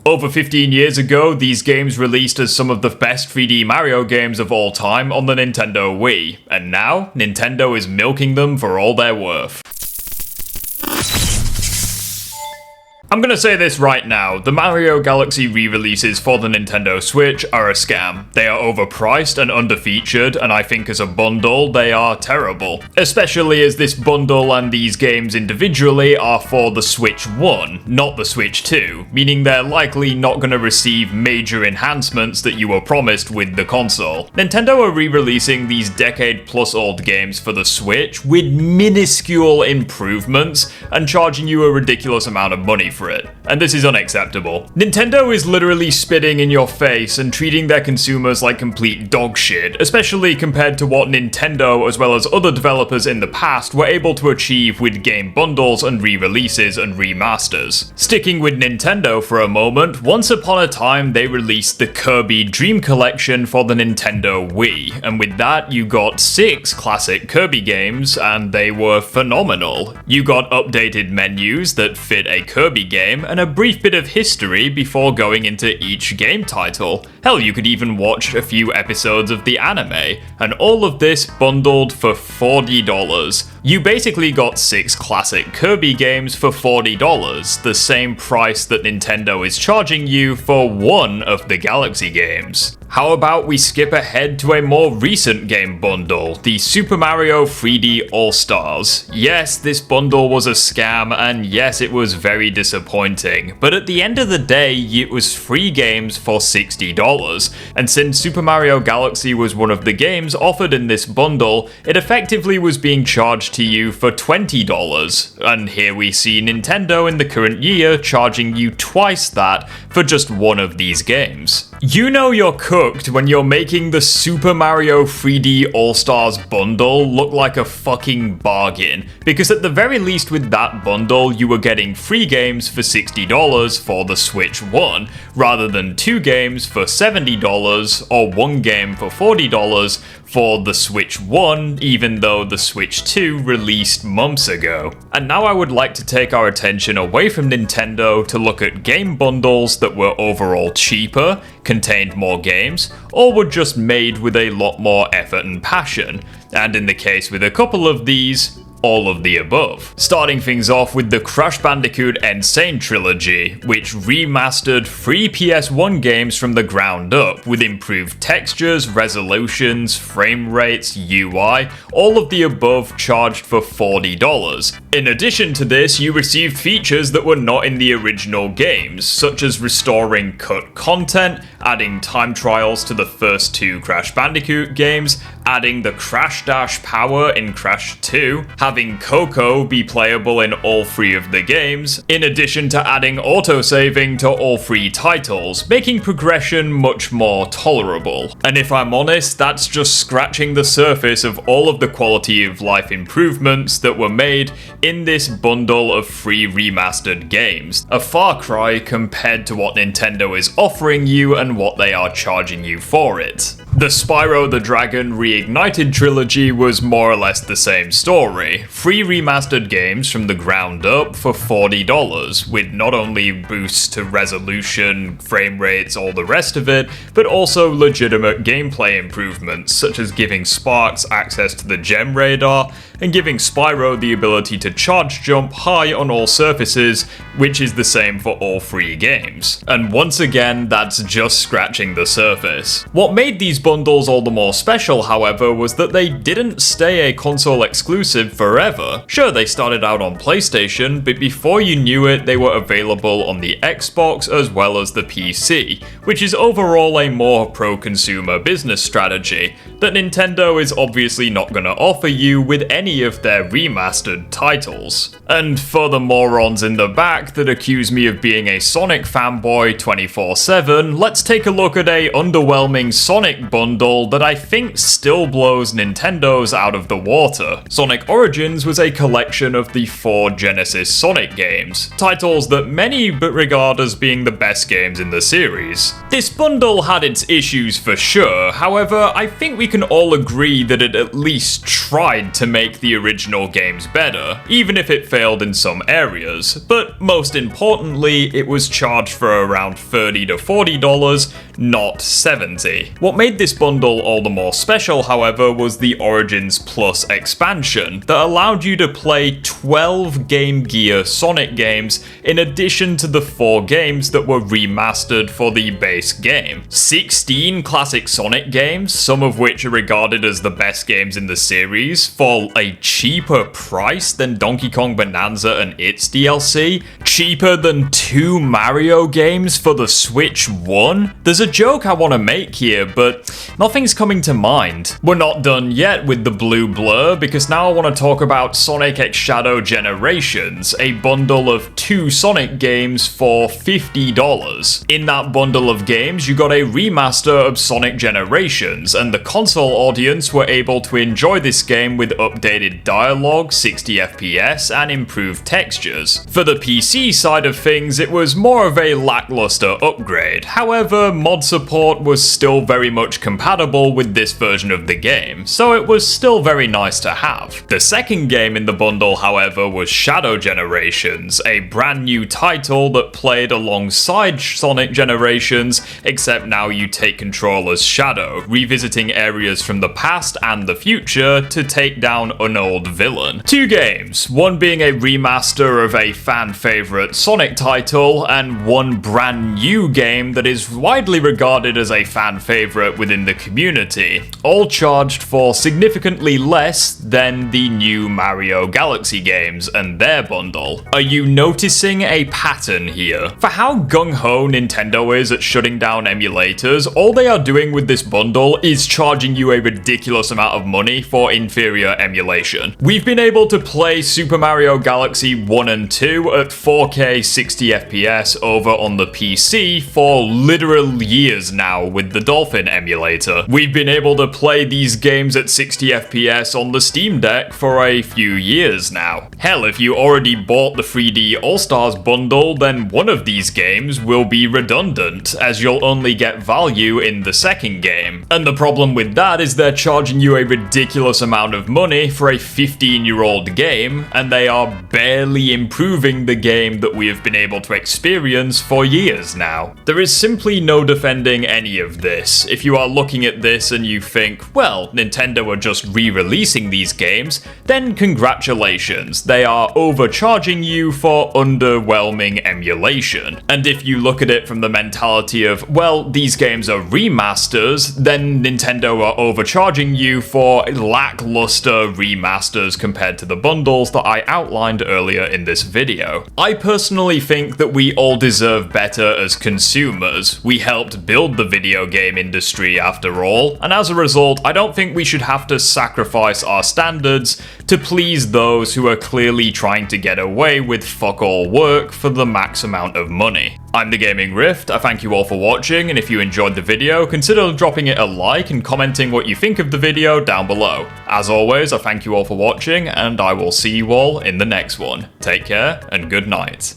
Over 15 years ago, these games released as some of the best 3D Mario games of all time on the Nintendo Wii, and now, Nintendo is milking them for all they're worth. I'm gonna say this right now, the Mario Galaxy re-releases for the Nintendo Switch are a scam. They are overpriced and underfeatured, and I think as a bundle, they are terrible. Especially as this bundle and these games individually are for the Switch 1, not the Switch 2, meaning they're likely not gonna receive major enhancements that you were promised with the console. Nintendo are re-releasing these decade-plus-old games for the Switch with minuscule improvements and charging you a ridiculous amount of money for it, and this is unacceptable. Nintendo is literally spitting in your face and treating their consumers like complete dog shit, especially compared to what Nintendo as well as other developers in the past were able to achieve with game bundles and re-releases and remasters. Sticking with Nintendo for a moment, once upon a time they released the Kirby Dream Collection for the Nintendo Wii, and with that you got 6 classic Kirby games and they were phenomenal. You got updated menus that fit a Kirby game and a brief bit of history before going into each game title. Hell, you could even watch a few episodes of the anime, and all of this bundled for $40. You basically got 6 classic Kirby games for $40, the same price that Nintendo is charging you for one of the Galaxy games. How about we skip ahead to a more recent game bundle, the Super Mario 3D All-Stars. Yes, this bundle was a scam, and yes, it was very disappointing, but at the end of the day, it was free games for $60, and since Super Mario Galaxy was one of the games offered in this bundle, it effectively was being charged to you for $20, and here we see Nintendo in the current year charging you twice that for just one of these games. You know you're cooked when you're making the Super Mario 3D All-Stars bundle look like a fucking bargain, because at the very least with that bundle you were getting free games for $60 for the Switch 1, rather than 2 games for $70 or 1 game for $40 for the Switch 1, even though the Switch 2 released months ago. And now I would like to take our attention away from Nintendo to look at game bundles that were overall cheaper, contained more games, or were just made with a lot more effort and passion. And in the case with a couple of these, all of the above. Starting things off with the Crash Bandicoot NSane Trilogy, which remastered 3 PS1 games from the ground up, with improved textures, resolutions, frame rates, UI, all of the above charged for $40. In addition to this, you received features that were not in the original games, such as restoring cut content, adding time trials to the first 2 Crash Bandicoot games, adding the Crash Dash power in Crash 2, having Coco be playable in all 3 of the games, in addition to adding autosaving to all 3 titles, making progression much more tolerable. And if I'm honest, that's just scratching the surface of all of the quality of life improvements that were made in this bundle of 3 remastered games. A far cry compared to what Nintendo is offering you and what they are charging you for it. The Spyro the Dragon Reignited Trilogy was more or less the same story. 3 remastered games from the ground up for $40, with not only boosts to resolution, frame rates, all the rest of it, but also legitimate gameplay improvements, such as giving Sparks access to the gem radar, and giving Spyro the ability to charge jump high on all surfaces, which is the same for all 3 games. And once again, that's just scratching the surface. What made these bundles all the more special, however, was that they didn't stay a console exclusive forever. Sure, they started out on PlayStation, but before you knew it, they were available on the Xbox as well as the PC, which is overall a more pro-consumer business strategy that Nintendo is obviously not gonna offer you with any of their remastered titles. And for the morons in the back that accuse me of being a Sonic fanboy 24/7, let's take a look at a underwhelming Sonic bundle that I think still blows Nintendo's out of the water. Sonic Origins was a collection of the 4 Genesis Sonic games, titles that many but regard as being the best games in the series. This bundle had its issues for sure, however, I think we can all agree that it at least tried to make make the original games better, even if it failed in some areas, but most importantly, it was charged for around $30 to $40, not $70. What made this bundle all the more special, however, was the Origins Plus expansion that allowed you to play 12 Game Gear Sonic games in addition to the 4 games that were remastered for the base game. 16 classic Sonic games, some of which are regarded as the best games in the series, for a cheaper price than Donkey Kong Bonanza and its DLC, cheaper than 2 Mario games for the Switch 1? There's a joke I want to make here, but nothing's coming to mind. We're not done yet with the blue blur, because now I want to talk about Sonic X Shadow Generations, a bundle of 2 Sonic games for $50. In that bundle of games, you got a remaster of Sonic Generations, and the console audience were able to enjoy this game with updated dialogue, 60 FPS, and improved textures. For the PC side of things, it was more of a lackluster upgrade. However, mod support was still very much compatible with this version of the game, so it was still very nice to have. The second game in the bundle, however, was Shadow Generations, a brand new title that played alongside Sonic Generations, except now you take control as Shadow, revisiting areas from the past and the future to take down an old villain. 2 games, one being a remaster of a fan favorite Sonic title, and one brand new game that is widely regarded as a fan favorite within the community, all charged for significantly less than the new Mario Galaxy games and their bundle. Are you noticing a pattern here? For how gung-ho Nintendo is at shutting down emulators, all they are doing with this bundle is charging you a ridiculous amount of money for inferior emulation. We've been able to play Super Mario Galaxy 1 and 2 at 4K 60 FPS over on the PC for literal years now with the Dolphin emulator. We've been able to play these games at 60 FPS on the Steam Deck for a few years now. Hell, if you already bought the 3D All-Stars bundle, then one of these games will be redundant, as you'll only get value in the second game. And the problem with that is they're charging you a ridiculous amount of money for a 15-year-old game, and they are barely improving the game that we have been able to experience for years now. There is simply no defending any of this. If you are looking at this and you think, well, Nintendo are just re-releasing these games, then congratulations, they are overcharging you for underwhelming emulation. And if you look at it from the mentality of, well, these games are remasters, then Nintendo are overcharging you for lackluster remasters compared to the bundles that I outlined earlier in this video. I personally think that we all deserve better as consumers. We helped build the video game industry after all, and as a result, I don't think we should have to sacrifice our standards to please those who are clearly trying to get away with fuck all work for the max amount of money. I'm the Gaming Rift, I thank you all for watching, and if you enjoyed the video, consider dropping it a like and commenting what you think of the video down below. As always, I thank you all for watching, and I will see you all in the next one. Take care, and good night.